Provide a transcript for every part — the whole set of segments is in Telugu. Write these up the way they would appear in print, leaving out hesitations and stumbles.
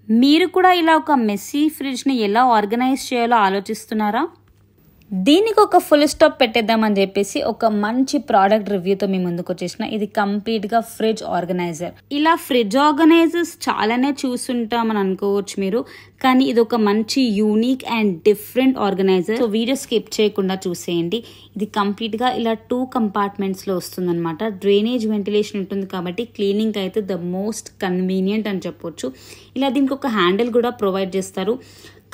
మీరు కూడా ఇలా ఒక మెస్సీ ఫ్రిడ్జ్ని ఎలా ఆర్గనైజ్ చేయాలో ఆలోచిస్తున్నారా? దీనికి ఒక ఫుల్ స్టాప్ పెట్టేద్దామని చెప్పేసి ఒక మంచి ప్రోడక్ట్ రివ్యూతో మీ ముందుకు వచ్చేసిన. ఇది కంప్లీట్గా ఫ్రిడ్జ్ ఆర్గనైజర్. ఇలా ఫ్రిడ్జ్ ఆర్గనైజర్స్ చాలానే చూస్తుంటామని అనుకోవచ్చు మీరు, కానీ ఇది ఒక మంచి unique and different organizer. So video skip చేయకుండా చూసేయండి. ఇది కంప్లీట్గా ఇలా 2 కంపార్ట్మెంట్స్లో వస్తుందన్నమాట. డ్రైనేజ్ వెంటిలేషన్ ఉంటుంది కాబట్టి క్లీనింగ్ అయితే ద మోస్ట్ కన్వీనియంట్ అని చెప్పొచ్చు. ఇలా దీనికి ఒక హ్యాండిల్ కూడా ప్రొవైడ్ చేస్తారు.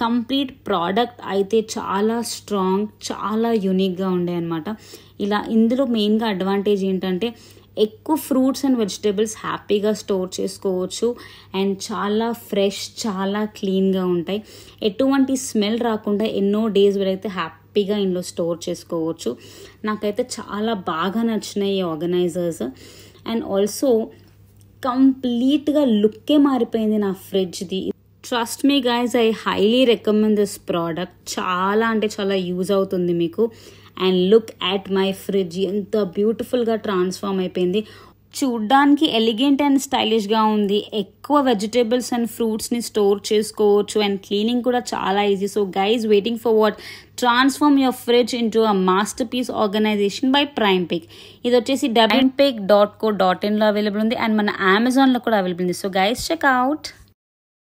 కంప్లీట్ ప్రోడక్ట్ అయితే చాలా స్ట్రాంగ్, చాలా యూనిక్గా ఉండే అనమాట. ఇలా ఇందులో మెయిన్గా అడ్వాంటేజ్ ఏంటంటే ఎక్కువ ఫ్రూట్స్ అండ్ వెజిటేబుల్స్ హ్యాపీగా స్టోర్ చేసుకోవచ్చు అండ్ చాలా ఫ్రెష్, చాలా క్లీన్గా ఉంటాయి. ఎటువంటి స్మెల్ రాకుండా ఎన్నో డేస్ వరకు హ్యాపీగా ఇందులో స్టోర్ చేసుకోవచ్చు. నాకైతే చాలా బాగా నచ్చినాయి ఈ ఆర్గనైజర్స్. అండ్ ఆల్సో కంప్లీట్గా లుక్కే మారిపోయింది నా ఫ్రిడ్జ్ది. Trust me guys, I highly recommend this product. చాలా అంటే చాలా యూజ్ అవుతుంది మీకు. And look at my fridge, ఎంత బ్యూటిఫుల్గా ట్రాన్స్ఫార్మ్ అయిపోయింది. చూడ్డానికి ఎలిగెంట్ అండ్ స్టైలిష్గా ఉంది. ఎక్కువ వెజిటేబుల్స్ అండ్ ఫ్రూట్స్ని స్టోర్ చేసుకోవచ్చు అండ్ క్లీనింగ్ కూడా చాలా easy. So guys, waiting for what? Transform your fridge into a masterpiece organization by prime pick. ఇది వచ్చేసి primepick.co.in లో అవైలబుల్ ఉంది అండ్ మన అమెజాన్లో కూడా అవైలబుల్ ఉంది. So guys, check out.